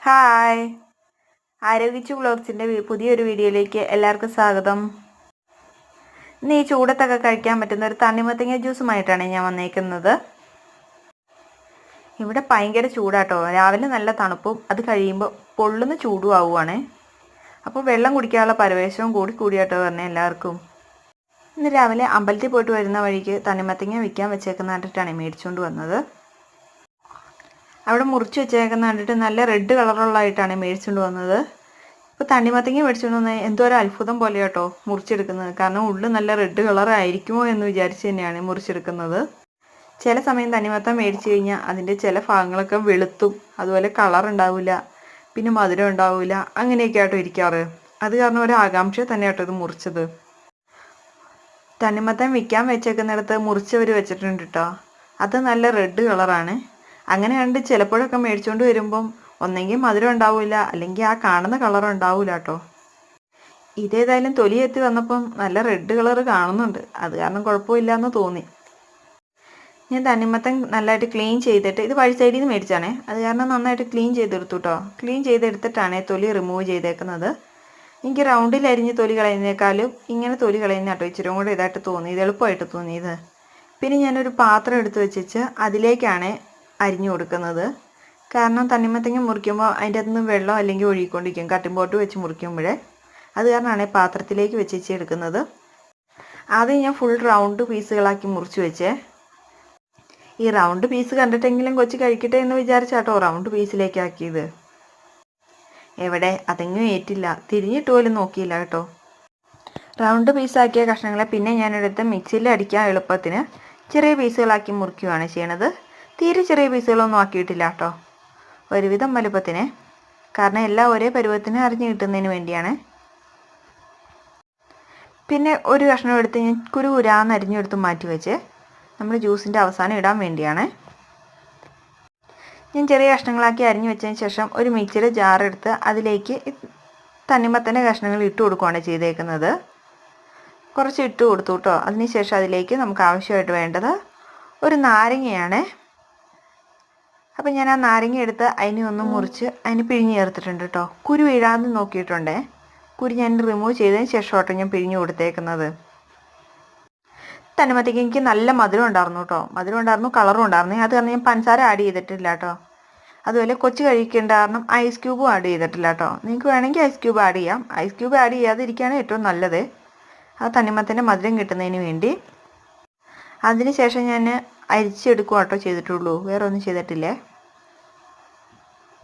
Hi, ആരോഗ്യച്ചു വ്ളോഗ്സിൻ്റെ പുതിയൊരു വീഡിയോയിലേക്ക് എല്ലാവർക്കും സ്വാഗതം. ഇന്ന് ഈ ചൂടത്തൊക്കെ കഴിക്കാൻ പറ്റുന്ന ഒരു തണ്ണിമത്തങ്ങ ജ്യൂസുമായിട്ടാണ് ഞാൻ വന്നേക്കുന്നത്. ഇവിടെ ഭയങ്കര ചൂടാട്ടോ. രാവിലെ നല്ല തണുപ്പും അത് കഴിയുമ്പോൾ പൊള്ളുന്ന ചൂടും ആവുകയാണ്. അപ്പോൾ വെള്ളം കുടിക്കാനുള്ള പരവേശവും കൂടിയാട്ടോ പറഞ്ഞത് എല്ലാവർക്കും. ഇന്ന് രാവിലെ അമ്പലത്തിൽ പോയിട്ട് വരുന്ന വഴിക്ക് തണ്ണിമത്തങ്ങ വിൽക്കാൻ വെച്ചേക്കുന്ന കണ്ടിട്ടാണ് മേടിച്ചുകൊണ്ട് വന്നത്. അവിടെ മുറിച്ച് വെച്ചേക്കുന്ന കണ്ടിട്ട് നല്ല റെഡ് കളറുള്ളതായിട്ടാണ് മേടിച്ചുകൊണ്ട് വന്നത്. ഇപ്പോൾ തണ്ണിമത്തങ്ങ മേടിച്ചുകൊണ്ട് വന്നത് എന്തോ ഒരു അത്ഭുതം പോലെ കേട്ടോ മുറിച്ചെടുക്കുന്നത്. കാരണം ഉള്ളിൽ നല്ല റെഡ് കളറായിരിക്കുമോ എന്ന് വിചാരിച്ച് തന്നെയാണ് മുറിച്ചെടുക്കുന്നത്. ചില സമയം തണ്ണിമത്തം മേടിച്ചു കഴിഞ്ഞാൽ അതിൻ്റെ ചില ഭാഗങ്ങളൊക്കെ വെളുത്തും അതുപോലെ കളർ ഉണ്ടാവില്ല, പിന്നെ മധുരം ഉണ്ടാവില്ല, അങ്ങനെയൊക്കെ ആട്ടോ ഇരിക്കാറ്. അത് കാരണം ഒരു ആകാംക്ഷ തന്നെ ആട്ടോ ഇത് മുറിച്ചത്. തണ്ണിമത്തം വിൽക്കാൻ വെച്ചേക്കുന്നിടത്ത് മുറിച്ചവർ വെച്ചിട്ടുണ്ട് കേട്ടോ. അത് നല്ല റെഡ് കളറാണ്. അങ്ങനെ കണ്ട് ചിലപ്പോഴൊക്കെ മേടിച്ചുകൊണ്ട് വരുമ്പം ഒന്നെങ്കിൽ മധുരം ഉണ്ടാവില്ല, അല്ലെങ്കിൽ ആ കാണുന്ന കളർ ഉണ്ടാവില്ല കേട്ടോ. ഇതേതായാലും തൊലി എത്തി വന്നപ്പം നല്ല റെഡ് കളർ കാണുന്നുണ്ട്. അത് കാരണം കുഴപ്പമില്ല എന്ന് തോന്നി. ഞാൻ തണ്ണിമത്തൻ നല്ലതായിട്ട് ക്ലീൻ ചെയ്തിട്ട്, ഇത് വഴി സൈഡിൽ നിന്ന് മേടിച്ചാണേ, അത് കാരണം നന്നായിട്ട് ക്ലീൻ ചെയ്തെടുത്തു കേട്ടോ. ക്ലീൻ ചെയ്തെടുത്തിട്ടാണ് തൊലി റിമൂവ് ചെയ്തേക്കുന്നത്. എനിക്ക് റൗണ്ടിൽ അരിഞ്ഞ് തൊലി കളയുന്നേക്കാളും ഇങ്ങനെ തൊലി കളയുന്ന കേട്ടോ ഇച്ചിരി കൂടെ ഇതായിട്ട് തോന്നി, ഇത് എളുപ്പമായിട്ട് തോന്നിയത്. പിന്നെ ഞാനൊരു പാത്രം എടുത്ത് വെച്ചിട്ട് അതിലേക്കാണ് അരിഞ്ഞു കൊടുക്കുന്നത്. കാരണം തണ്ണിമത്തങ്ങ മുറിക്കുമ്പോൾ അതിൻ്റെ അകത്ത് നിന്ന് വെള്ളം അല്ലെങ്കിൽ ഒഴുകിക്കൊണ്ടിരിക്കും കട്ടിംഗ് ബോർഡ് വെച്ച് മുറിക്കുമ്പോഴേ. അത് കാരണമാണ് പാത്രത്തിലേക്ക് വെച്ച് എടുക്കുന്നത്. ആദ്യം ഞാൻ ഫുൾ റൗണ്ട് പീസുകളാക്കി മുറിച്ച് വെച്ചേ. ഈ റൗണ്ട് പീസ് കണ്ടിട്ടെങ്കിലും കൊച്ചു കഴിക്കട്ടെ എന്ന് വിചാരിച്ചാട്ടോ റൗണ്ട് പീസിലേക്ക് ആക്കിയത്. എവിടെ അതെങ്ങും ഏറ്റില്ല, തിരിഞ്ഞിട്ട് പോലും നോക്കിയില്ല കേട്ടോ. റൗണ്ട് പീസാക്കിയ കഷ്ണങ്ങളെ പിന്നെ ഞാനെടുത്ത് മിക്സിയിൽ അടിക്കാൻ എളുപ്പത്തിന് ചെറിയ പീസുകളാക്കി മുറിക്കുകയാണ് ചെയ്യണത്. തീരെ ചെറിയ പീസുകളൊന്നും ആക്കിയിട്ടില്ല കേട്ടോ, ഒരുവിധം വലുപ്പത്തിന്. കാരണം എല്ലാം ഒരേ പരുവത്തിന് അരിഞ്ഞ് കിട്ടുന്നതിന് വേണ്ടിയാണ്. പിന്നെ ഒരു കഷ്ണം എടുത്ത് ഞാൻ കുരുകുരാന്ന് അരിഞ്ഞെടുത്ത് മാറ്റി വെച്ച് നമ്മൾ ജ്യൂസിൻ്റെ അവസാനം ഇടാൻ വേണ്ടിയാണ്. ഞാൻ ചെറിയ കഷ്ണങ്ങളാക്കി അരിഞ്ഞു വെച്ചതിന് ശേഷം ഒരു മിക്സിയുടെ ജാർ എടുത്ത് അതിലേക്ക് തണ്ണിമത്തൻ്റെ കഷ്ണങ്ങൾ ഇട്ട് കൊടുക്കുകയാണ് ചെയ്തേക്കുന്നത്. കുറച്ച് ഇട്ട് കൊടുത്തു കേട്ടോ. അതിനുശേഷം അതിലേക്ക് നമുക്ക് ആവശ്യമായിട്ട് വേണ്ടത് ഒരു നാരങ്ങയാണ്. അപ്പം ഞാൻ ആ നാരങ്ങ എടുത്ത് അതിനെ ഒന്ന് മുറിച്ച് അതിന് പിഴിഞ്ഞ് ചേർത്തിട്ടുണ്ട് കേട്ടോ. കുരു വീഴാതെ നോക്കിയിട്ടുണ്ടേ. കുരു ഞാൻ റിമൂവ് ചെയ്തതിന് ശേഷം കേട്ടോ ഞാൻ പിഴിഞ്ഞ് കൊടുത്തേക്കുന്നത്. തണ്ണിമത്തങ്ങ എനിക്ക് നല്ല മധുരം ഉണ്ടായിരുന്നു കേട്ടോ. മധുരം ഉണ്ടായിരുന്നു, കളറും ഉണ്ടായിരുന്നു. അത് കാരണം ഞാൻ പഞ്ചസാര ആഡ് ചെയ്തിട്ടില്ല കേട്ടോ. അതുപോലെ കൊച്ചു കഴിക്കേണ്ട കാരണം ഐസ് ക്യൂബും ആഡ് ചെയ്തിട്ടില്ല കേട്ടോ. നിങ്ങൾക്ക് വേണമെങ്കിൽ ഐസ് ക്യൂബ് ആഡ് ചെയ്യാം. ഐസ് ക്യൂബ് ആഡ് ചെയ്യാതിരിക്കുകയാണ് ഏറ്റവും നല്ലത്. അത് തണ്ണിമത്തൻ്റെ മധുരം കിട്ടുന്നതിന് വേണ്ടി. അതിന് ശേഷം ഞാൻ അരിച്ചെടുക്കുക കേട്ടോ ചെയ്തിട്ടുള്ളൂ, വേറെ ഒന്നും ചെയ്തിട്ടില്ലേ.